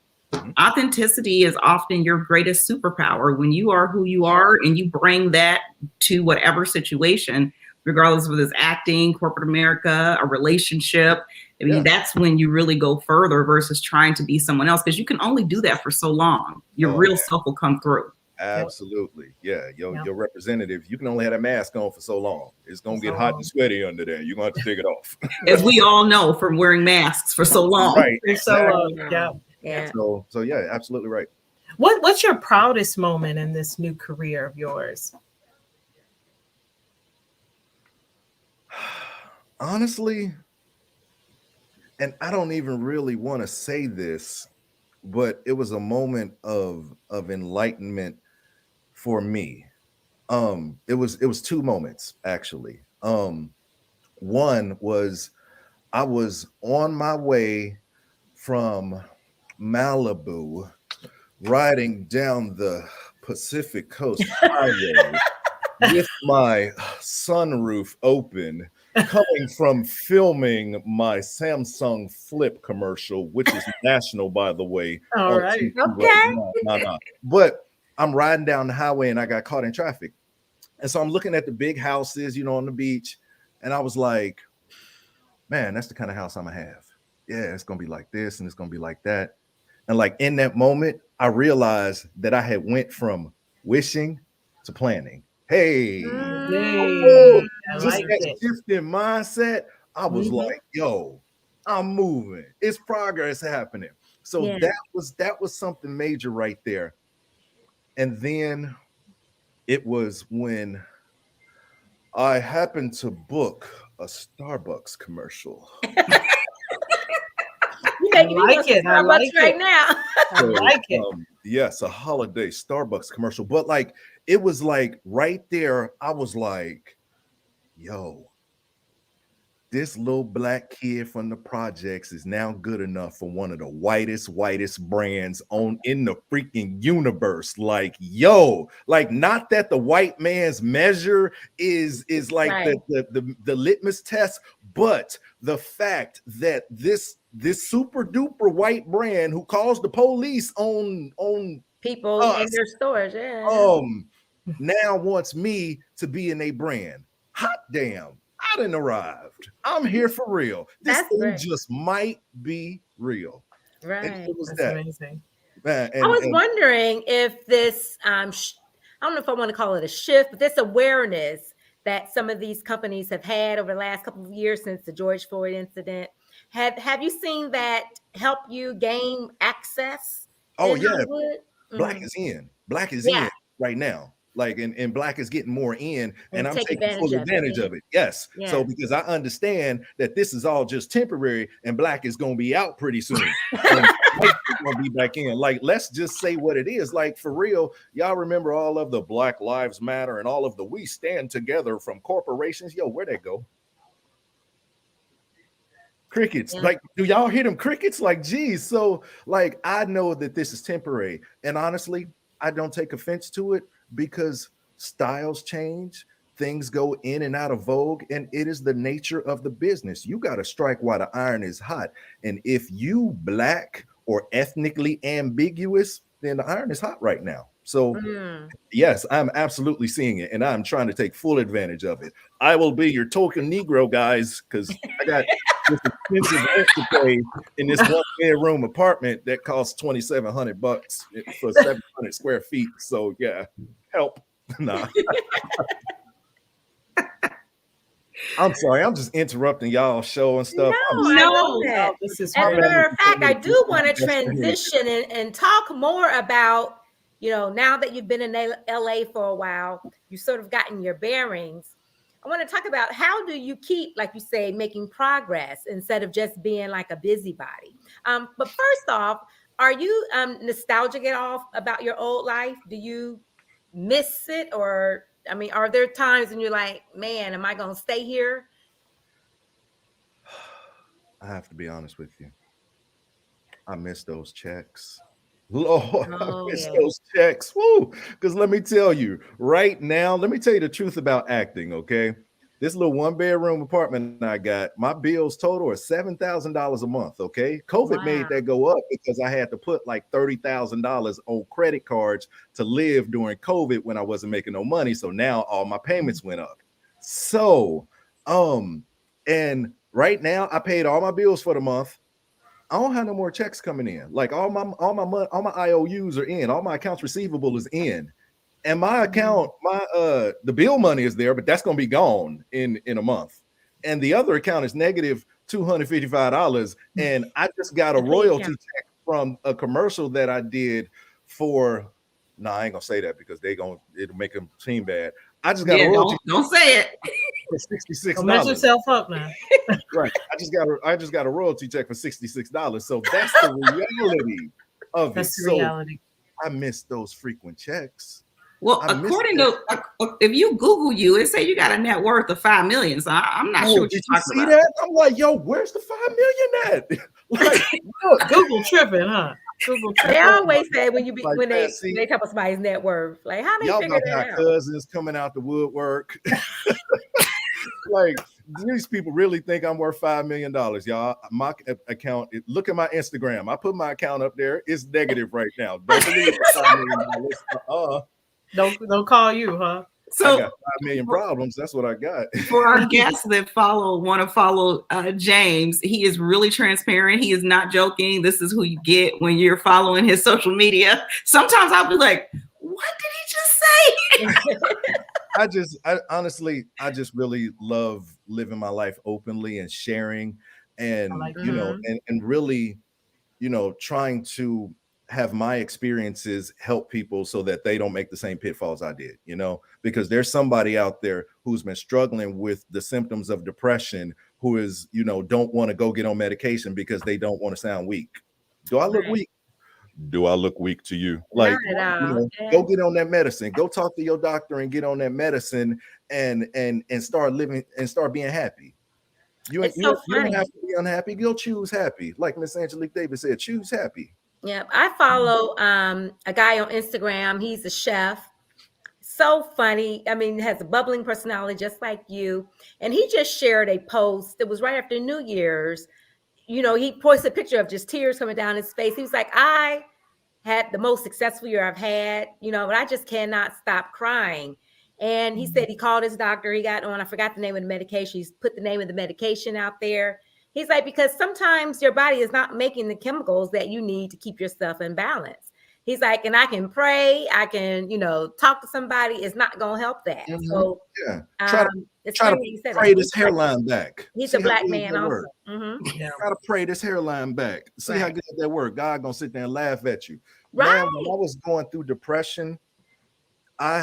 Authenticity is often your greatest superpower. When you are who you are and you bring that to whatever situation, regardless of whether it's acting, corporate America, a relationship. I mean, Yeah. that's when you really go further versus trying to be someone else, because you can only do that for so long. Your Oh, real man. self will come through. Absolutely. Yeah. Your Yep. your representative, you can only have that mask on for so long. It's gonna For get so hot long. and sweaty under there. You're gonna have to take it off. As we all know from wearing masks for so long. Right. So, Exactly. yeah. Yeah. So yeah, absolutely right. What's your proudest moment in this new career of yours? Honestly, and I don't even really want to say this, but it was a moment of enlightenment for me. It was two moments actually. One was I was on my way from Malibu riding down the Pacific Coast Highway with my sunroof open, coming from filming my Samsung Flip commercial, which is national, by the way. All on right. TV Okay. right now. No. But I'm riding down the highway and I got caught in traffic. And so I'm looking at the big houses, on the beach. And I was like, man, that's the kind of house I'm gonna have. Yeah, it's gonna be like this and it's gonna be like that. And like in that moment, I realized that I had went from wishing to planning. Hey, Yay. oh, I just like that it. shift in mindset. I was Mhm. like, yo, I'm moving. It's progress happening. So Yeah. that was something major right there. And then it was when I happened to book a Starbucks commercial. You making me like want some it. I Starbucks like right it. now. I like it. Yes, a holiday Starbucks commercial. But like it was like right there, I was like, yo, this little black kid from the projects is now good enough for one of the whitest brands on in the freaking universe. Like, yo, like not that the white man's measure is like Right. the litmus test, but the fact that this super duper white brand who calls the police on People in us their stores. Yeah. um now wants me to be in a brand. Hot damn, I done arrived. I'm here for real. This That's thing great. just might be real. And Right. it was That's that. amazing. Man, I was and wondering if this, I don't know if I want to call it a shift, but this awareness that some of these companies have had over the last couple of years since the George Floyd incident, have you seen that help you gain access oh in yeah, Hollywood? black Mhm. is in. Black is Yeah, in right now. Like and black is getting more in, and and I'm take taking advantage full of it. advantage Yeah, of it. Yes. So yeah. because I understand that this is all just temporary and black is gonna be out pretty soon. And white is gonna be back in. Like, let's just say what it is. Like for real, y'all remember all of the Black Lives Matter and all of the we stand together from corporations. Yo, where'd that go? Crickets. Yeah. Like, do y'all hear them crickets? Like, geez. So, like, I know that this is temporary. And honestly, I don't take offense to it because styles change, things go in and out of vogue, and it is the nature of the business. You got to strike while the iron is hot. And if you black or ethnically ambiguous, then the iron is hot right now. So Mm. yes, I'm absolutely seeing it, and I'm trying to take full advantage of it. I will be your token Negro, guys, because I got this expensive rent to pay in this one bedroom apartment that costs $2,700 for 700 square feet. So yeah, help. Nah, I'm sorry. I'm just interrupting y'all show and No, stuff. I'm I love No. that. Oh, this is As a great. matter of fact, I do want to That's for him. transition and talk more about, now that you've been in LA for a while, you've sort of gotten your bearings. I want to talk about how do you keep, like you say, making progress instead of just being like a busybody. But first off, are you nostalgic at all about your old life? Do you miss it? Or, I mean, are there times when you're like, man, am I going to stay here? I have to be honest with you. I miss those checks. Lord, I Oh, miss yeah. those checks. Woo! Because let me tell you, right now, let me tell you the truth about acting, okay? This little one bedroom apartment I got, my bills total are $7,000 a month, okay? COVID Wow. made that go up because I had to put like $30,000 on credit cards to live during COVID when I wasn't making no money. So now all my payments went up. So, and right now I paid all my bills for the month. I don't have no more checks coming in. Like all my money, all my IOUs are in, all my accounts receivable is in. And my account, the bill money is there, but that's gonna be gone in a month. And the other account is negative $255. And I just got a The pay royalty account. check from a commercial that I did for I ain't gonna say that because it'll make them seem bad. I just got a Yeah, royalty don't say it. for $66. Don't mess yourself up now. Right. I just got a royalty check for $66. So that's the reality of it. That's the So reality. I miss those frequent checks. Well, I miss according that. to if you Google you, it say you got a net worth of 5 million. So I'm not sure Oh, what you're did you talking see about. that? I'm like, yo, where's the 5 million at? Like, look, Google tripping, huh? Google They tripping. always say when you be like when man, they see, when they talk about somebody's net worth, like how they y'all figure about to that have out. cousins coming out the woodwork. Like these people really think I'm worth $5 million, y'all. My account, look at my Instagram. I put my account up there. It's negative right now. Don't believe it's $5 million. Don't call you, huh? I So got 5 million problems. That's what I got. for our guests that want to follow James, he is really transparent. He is not joking. This is who you get when you're following his social media. Sometimes I'll be like, what did he just say? I honestly, I just really love living my life openly and sharing I and, like you know, Mhm. and really, trying to have my experiences help people so that they don't make the same pitfalls I did, because there's somebody out there who's been struggling with the symptoms of depression who is, don't want to go get on medication because they don't want to sound weak. Do I look Right. weak? Do I look weak to you? Not Like, at all. Yeah. go get on that medicine. Go talk to your doctor and get on that medicine and start living and start being happy. You ain't It's so you don't funny. have to be unhappy. Go choose happy. Like Miss Angelique Davis said, choose happy. Yeah, I follow a guy on Instagram. He's a chef. So funny. I mean, has a bubbling personality just like you. And he just shared a post. It was right after New Year's. He posted a picture of just tears coming down his face. He was like, I had the most successful year I've had, but I just cannot stop crying. And he said he called his doctor. He got on, I forgot the name of the medication. He's put the name of the medication out there. He's like, because sometimes your body is not making the chemicals that you need to keep yourself in balance. He's like, and I can pray, I can, talk to somebody. It's not going to help that. Mhm. So Yeah. it's Try to funny he said pray that. this hairline back. He's See a how black good man that also. work. Yeah. Try to pray this hairline back. See how Right. good that work. God gonna sit there and laugh at you. Right. Man, when I was going through depression,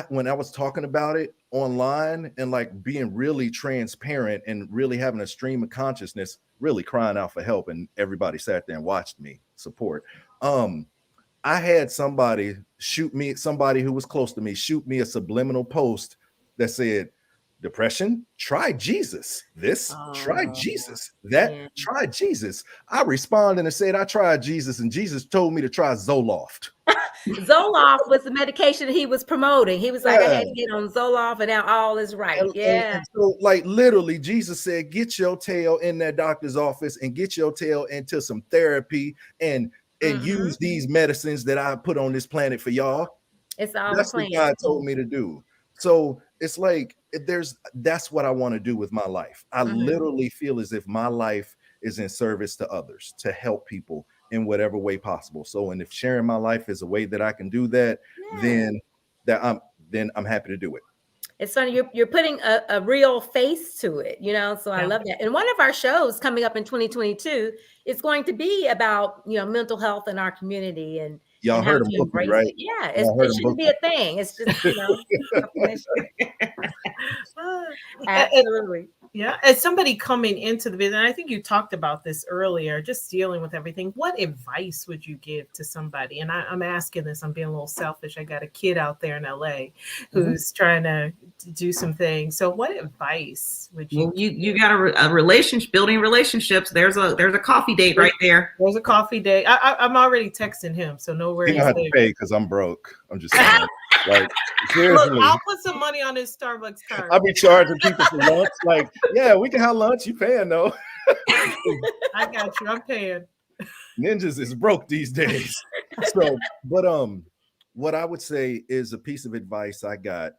when I was talking about it online and like being really transparent and really having a stream of consciousness, really crying out for help, and everybody sat there and watched me support. I had somebody who was close to me, shoot me a subliminal post that said, depression, try Jesus. Try Jesus. Try Jesus. I responded and said, I tried Jesus, and Jesus told me to try Zoloft. Zoloft was the medication that he was promoting. He was like, I had to get on Zoloft, and now all is right. And so, like, literally, Jesus said, get your tail in that doctor's office and get your tail into some therapy and use these medicines that I put on this planet for y'all. It's all That's what God told me to do. So it's like that's what I want to do with my life. I literally feel as if my life is in service to others, to help people in whatever way possible. So, and if sharing my life is a way that I can do that, then I'm happy to do it. It's funny, you're putting a real face to it, so I love that. And one of our shows coming up in 2022 is going to be about, mental health in our community and y'all how heard to him book me, embrace right? it. Yeah, it shouldn't be a thing. It's just, absolutely. Yeah, as somebody coming into the business, and I think you talked about this earlier, just dealing with everything. What advice would you give to somebody? And I'm asking this, I'm being a little selfish. I got a kid out there in LA who's trying to do some things. So what advice would you? Well, you got a relationship, building relationships. There's a coffee date right there. There's a coffee date. I'm already texting him, so no worries. You don't have to pay because I'm broke. I'm just saying. Like, seriously. Look, I'll put some money on his Starbucks card. I'll be charging people for lunch. Like, yeah, we can have lunch. You paying though? I got you. I'm paying. Ninjas is broke these days. So, but what I would say is a piece of advice I got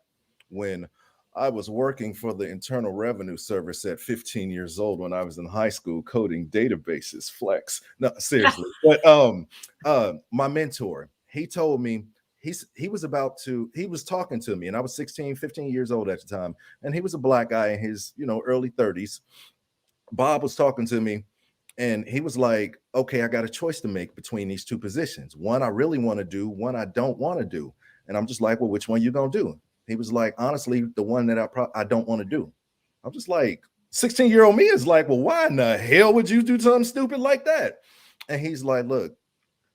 when I was working for the Internal Revenue Service at 15 years old when I was in high school coding databases. Flex. No, seriously. But my mentor, he told me he was talking to me, and I was 16, 15 years old at the time, and he was a black guy in his early 30s. Bob was talking to me, and he was like, okay, I got a choice to make between these two positions. One I really want to do, one I don't want to do. And I'm just like, well, which one you gonna do? He was like, honestly, the one that I don't want to do. I'm just like, 16-year-old me is like, well, why in the hell would you do something stupid like that? And he's like, look,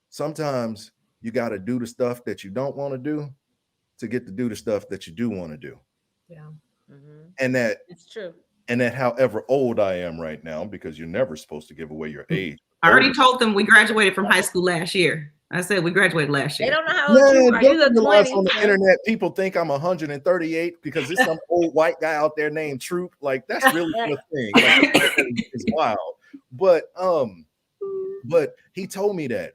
sometimes you got to do the stuff that you don't want to do to get to do the stuff that you do want to do. Yeah. And that it's true. And that however old I am right now, because you're never supposed to give away your age. I already told them we graduated from high school last year. I said we graduated last year. They don't know how old you are. You look 20. On the internet, people think I'm 138 because there's some old white guy out there named Troup. Like, that's really the thing. Like, it's wild. But he told me that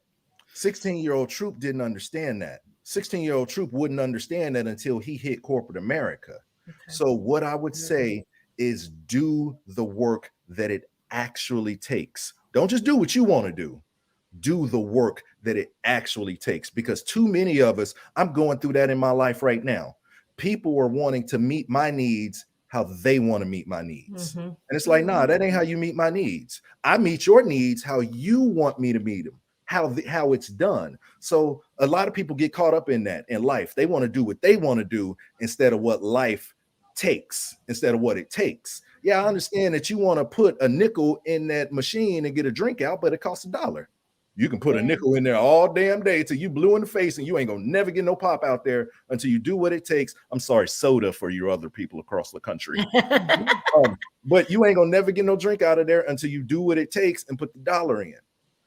16-year-old Troup didn't understand that. 16-year-old Troup wouldn't understand that until he hit corporate America. Okay. So what I would say is do the work that it actually takes. Don't just do what you want to do. Do the work that it actually takes, because too many of us, I'm going through that in my life right now. People are wanting to meet my needs how they want to meet my needs. And it's like, nah, that ain't how you meet my needs. I meet your needs how you want me to meet them, how it's done. So a lot of people get caught up in that in life. They want to do what they want to do instead of what life takes, instead of what it takes. Yeah, I understand that you want to put a nickel in that machine and get a drink out, but it costs $1. You can put a nickel in there all damn day till you blue in the face, and you ain't gonna never get no pop out there until you do what it takes. I'm sorry, soda for you other people across the country. But you ain't gonna never get no drink out of there until you do what it takes and put the $1 in.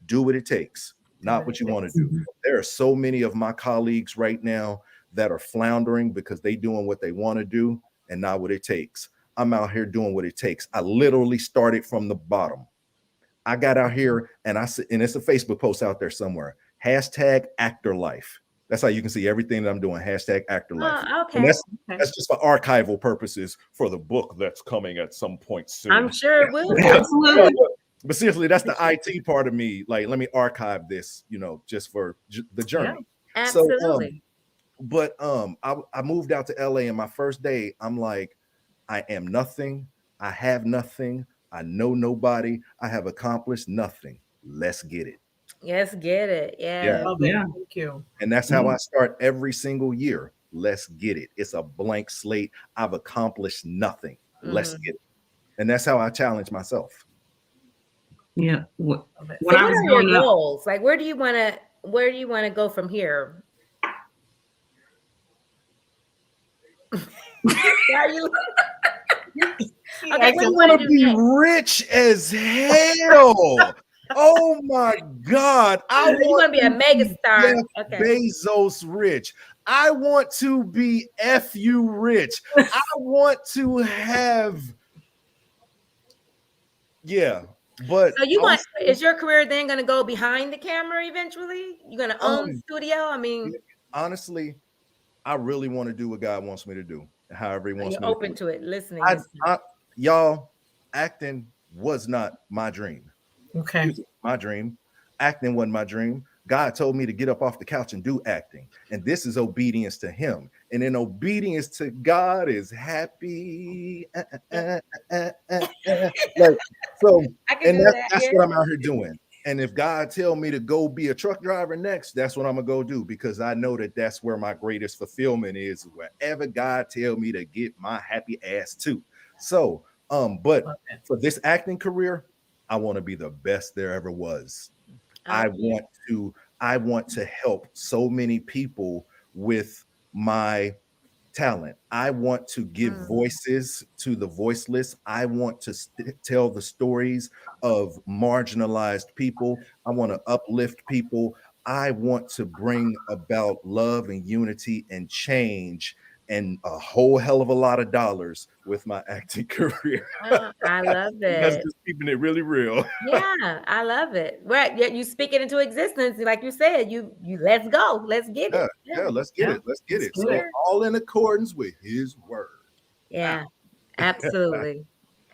Do what it takes, not what you want to do. There are so many of my colleagues right now that are floundering because they doing what they want to do and not what it takes. I'm out here doing what it takes. I literally started from the bottom. I got out here and it's a Facebook post out there somewhere. hashtag actor life. That's how you can see everything that I'm doing. Hashtag actor life. Oh, And okay. that's just for archival purposes for the book that's coming at some point soon. I'm sure it will. Absolutely. But seriously, that's the IT part of me. Like, let me archive this, just for the journey. Absolutely. I moved out to LA, and my first day, I'm like, I am nothing. I have nothing. I know nobody. I have accomplished nothing. Let's get it. Yes, get it. Yeah. Love it. Yeah. Thank you. And that's how I start every single year. Let's get it. It's a blank slate. I've accomplished nothing. Let's get it. And that's how I challenge myself. Yeah. When So I what was are your growing up, goals? Like, where do you want to go from here? Are you? Okay, what do you want to do be next? rich as hell. Oh my God. You want to be a mega star. Jeff Okay. Bezos rich. I want to be FU rich. I want to have, but So is your career then going to go behind the camera eventually? You're going to own the studio? I mean, honestly, I really want to do what God wants me to do, however he wants me you're to open do to it, listening. y'all, acting was not my dream. Okay. Music, my dream. Acting wasn't my dream. God told me to get up off the couch and do acting. And this is obedience to him. And in obedience to God is happy. Like, so, and that's what I'm out here doing. And if God tell me to go be a truck driver next, that's what I'm gonna go do, because I know that that's where my greatest fulfillment is, wherever God tell me to get my happy ass to. So, but for this acting career, I want to be the best there ever was. I want to help so many people with my talent. I want to give voices to the voiceless. I want to tell the stories of marginalized people. I want to uplift people. I want to bring about love and unity and change and a whole hell of a lot of dollars with my acting career. I love That's it. just keeping it really real. Yeah, I love it. Right, you speak it into existence, like you said. You let's go, let's get it. Yeah, let's get it. Let's get it. So all in accordance with his word. Yeah, absolutely.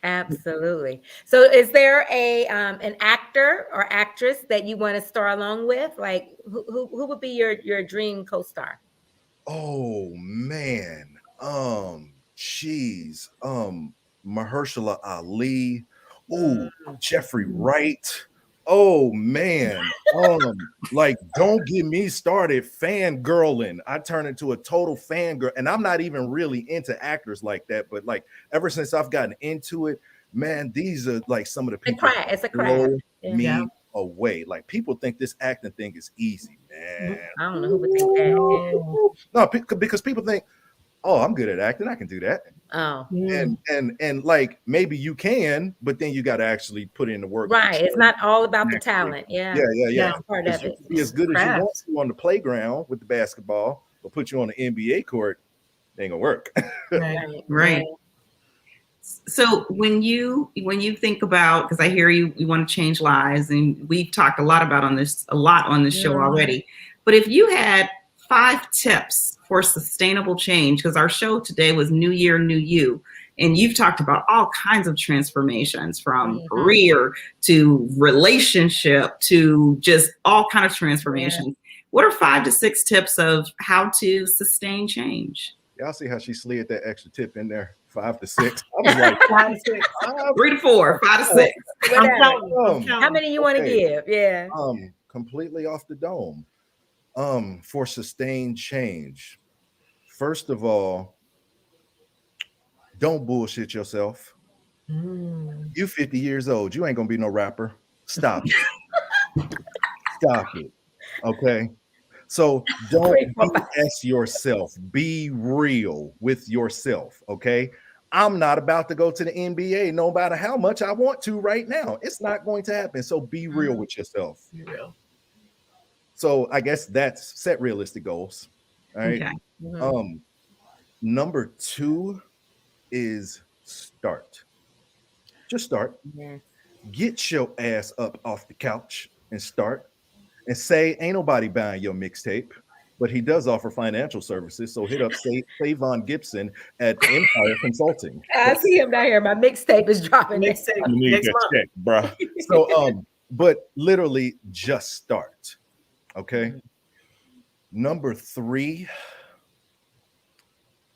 Absolutely. So is there an actor or actress that you want to star along with? Like who would be your dream co-star? Oh man. Geez. Mahershala Ali. Oh, Jeffrey Wright. Oh man. Like, don't get me started fangirling. I turn into a total fangirl, and I'm not even really into actors like that, but like ever since I've gotten into it, man, these are like some of the people It's a craft. me away. Like, people think this acting thing is easy, man. I don't know who would think that. No, because people think, oh, I'm good at acting, I can do that. Oh, and like, maybe you can, but then you got to actually put in the work. Right. It's not all about the talent. Yeah. Part of it. You can be as good as you want to on the playground with the basketball, but put you on the NBA court, it ain't gonna work. Right. So when you think about, because I hear you want to change lives, and we've talked a lot on this show already, but if you had 5 tips for sustainable change, because our show today was New Year, New You, and you've talked about all kinds of transformations, from career to relationship to just all kind of transformations. What are 5 to 6 tips of how to sustain change? Y'all see how she slid that extra tip in there? 5 to 6. I was like 5 to 6. 3 to 4, 5 to 6. How many you want to give? Yeah. Completely off the dome. For sustained change, first of all, don't bullshit yourself. You 50 years old, you ain't gonna be no rapper. Stop it. Stop it. Okay. So don't BS yourself. Be real with yourself. Okay. I'm not about to go to the NBA no matter how much I want to right now. It's not going to happen. So be real with yourself. Be real. So I guess that's set realistic goals. All right. Okay. Number 2 is start. Just start. Get your ass up off the couch and start. and say, ain't nobody buying your mixtape, but he does offer financial services. So hit up Savon Gibson at Empire Consulting. I see him down here. My mixtape is dropping next Mixtape month. You need next that month. check, bruh. So, but literally just start. Okay. Number 3,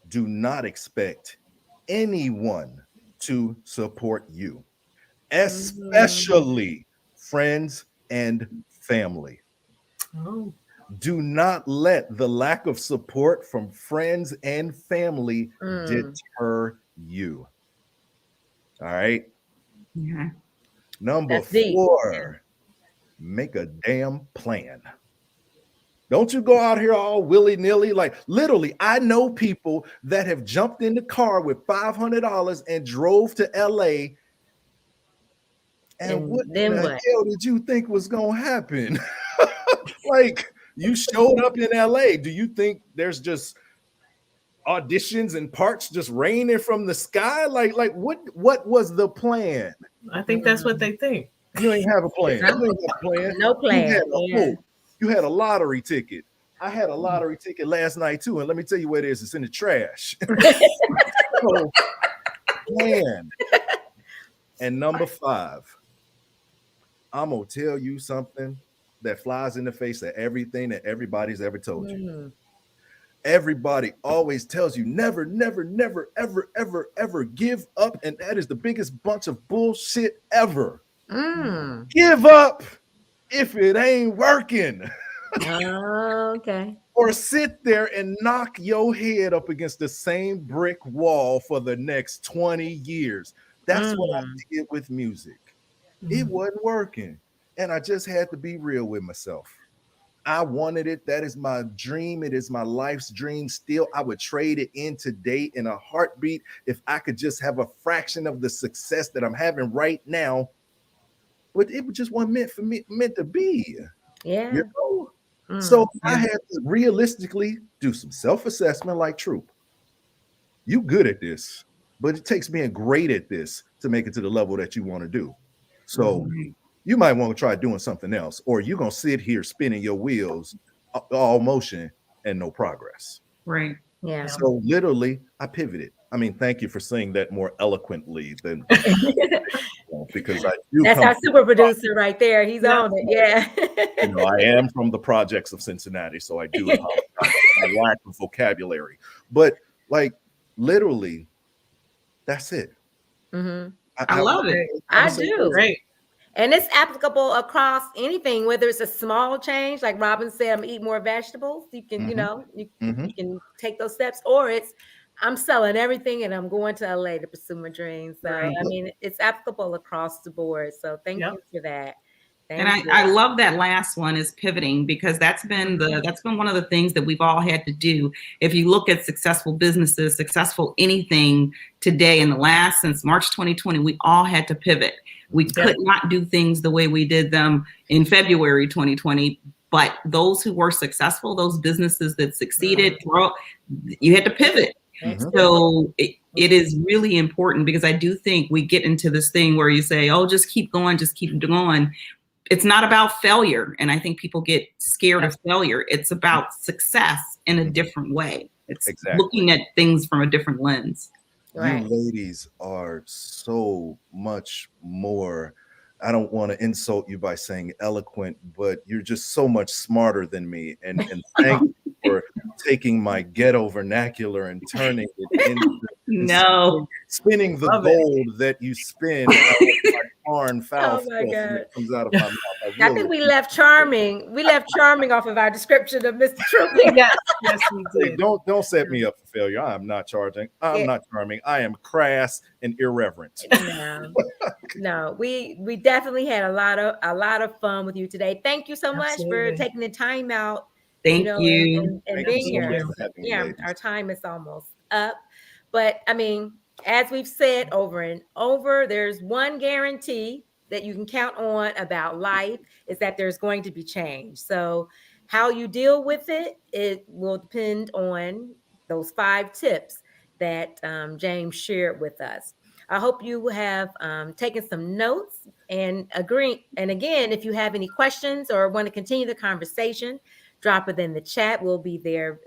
do not expect anyone to support you, especially friends and family. Oh, Do not let the lack of support from friends and family deter you. All right. Yeah. Number That's deep. 4, make a damn plan. Don't you go out here all willy-nilly. Like literally, I know people that have jumped in the car with $500 and drove to LA. And And what in then the what? hell did you think was gonna happen? Like you showed up in LA. Do you think there's just auditions and parts just raining from the sky? Like what was the plan? I think that's what they think. You ain't have a plan. No, You ain't have a plan. no plan. Yeah. You had a lottery ticket. I had a lottery ticket last night too, and let me tell you where it is. It's in the trash. So, plan. And number 5, I'm gonna tell you something that flies in the face of everything that everybody's ever told you. Everybody always tells you never, never, never, ever, ever, ever give up, and that is the biggest bunch of bullshit ever. Give up if it ain't working. Okay. Or sit there and knock your head up against the same brick wall for the next 20 years. That's what I did with music. It wasn't working. And I just had to be real with myself. I wanted it. That is my dream. It is my life's dream still. I would trade it in today in a heartbeat if I could just have a fraction of the success that I'm having right now. But it just wasn't meant to be. Yeah. You know? So I had to realistically do some self-assessment like Troup. You good at this, but it takes being great at this to make it to the level that you want to do. So you might want to try doing something else, or you're going to sit here spinning your wheels, all motion and no progress. Right. Yeah. So literally, I pivoted. I mean, thank you for saying that more eloquently than because I do. That's our super producer right there. He's on it. Yeah. You know, I am from the projects of Cincinnati, so I do apologize for my lack of vocabulary. But like literally, that's it. I love it. I do. Great. And it's applicable across anything, whether it's a small change, like Robin said, I'm gonna eat more vegetables. You can, you know, you can take those steps, or it's I'm selling everything and I'm going to LA to pursue my dreams. So Right. I mean, it's applicable across the board. So thank you for that. And I love that last one is pivoting, because that's been one of the things that we've all had to do. If you look at successful businesses, successful anything today since March 2020, we all had to pivot. We could not do things the way we did them in February 2020, but those who were successful, those businesses that succeeded, you had to pivot. So it is really important, because I do think we get into this thing where you say, oh, just keep going, just keep going. It's not about failure. And I think people get scared of failure. It's about success in a different way. It's looking at things from a different lens. You ladies are so much more. I don't want to insult you by saying eloquent, but you're just so much smarter than me. And thank you for taking my ghetto vernacular and turning it into spinning the gold that you spin out of my foreign foul stuff that comes out of my mouth. I think we left charming. We left charming off of our description of Mr. Troup. Yes, we did. Don't set me up for failure. I am not charging. I'm not charming. I am crass and irreverent. No, we definitely had a lot of fun with you today. Thank you so much for taking the time out. Thank you. And being here. Yeah, our time is almost up. But I mean, as we've said over and over, there's one guarantee that you can count on about life, is that there's going to be change. So how you deal with it, it will depend on those 5 tips that James shared with us. I hope you have taken some notes And agree. And again, if you have any questions or want to continue the conversation, drop it in the chat. We'll be there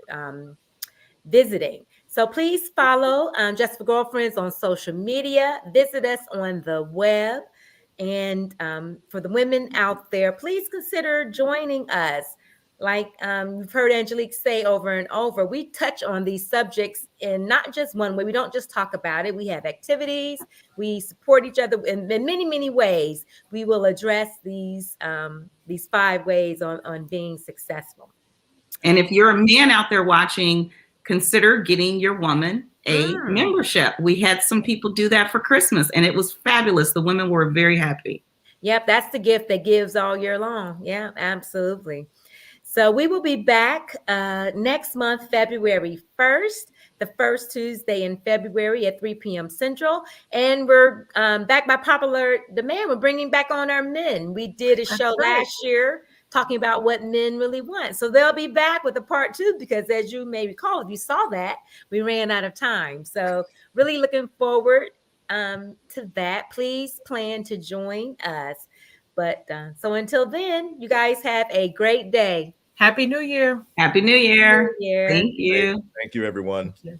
visiting. So please follow Just for Girlfriends on social media. Visit us on the web. And for the women out there, please consider joining us. Like you've heard Angelique say over and over, we touch on these subjects in not just one way. We don't just talk about it. We have activities. We support each other in many, many ways. We will address these 5 ways on being successful. And if you're a man out there watching, consider getting your woman a membership. We had some people do that for Christmas, and it was fabulous. The women were very happy. Yep, that's the gift that gives all year long. Yeah, absolutely. So we will be back next month, February 1st, the first Tuesday in February at 3 p.m. Central. And we're back by popular demand. We're bringing back on our men. We did a show last year talking about what men really want. So they'll be back with a part 2 because, as you may recall, if you saw that, we ran out of time. So really looking forward to that. Please plan to join us. But so until then, you guys have a great day. Happy New Year. Happy New Year. New Year. Thank you. Thank you, everyone. Thank you.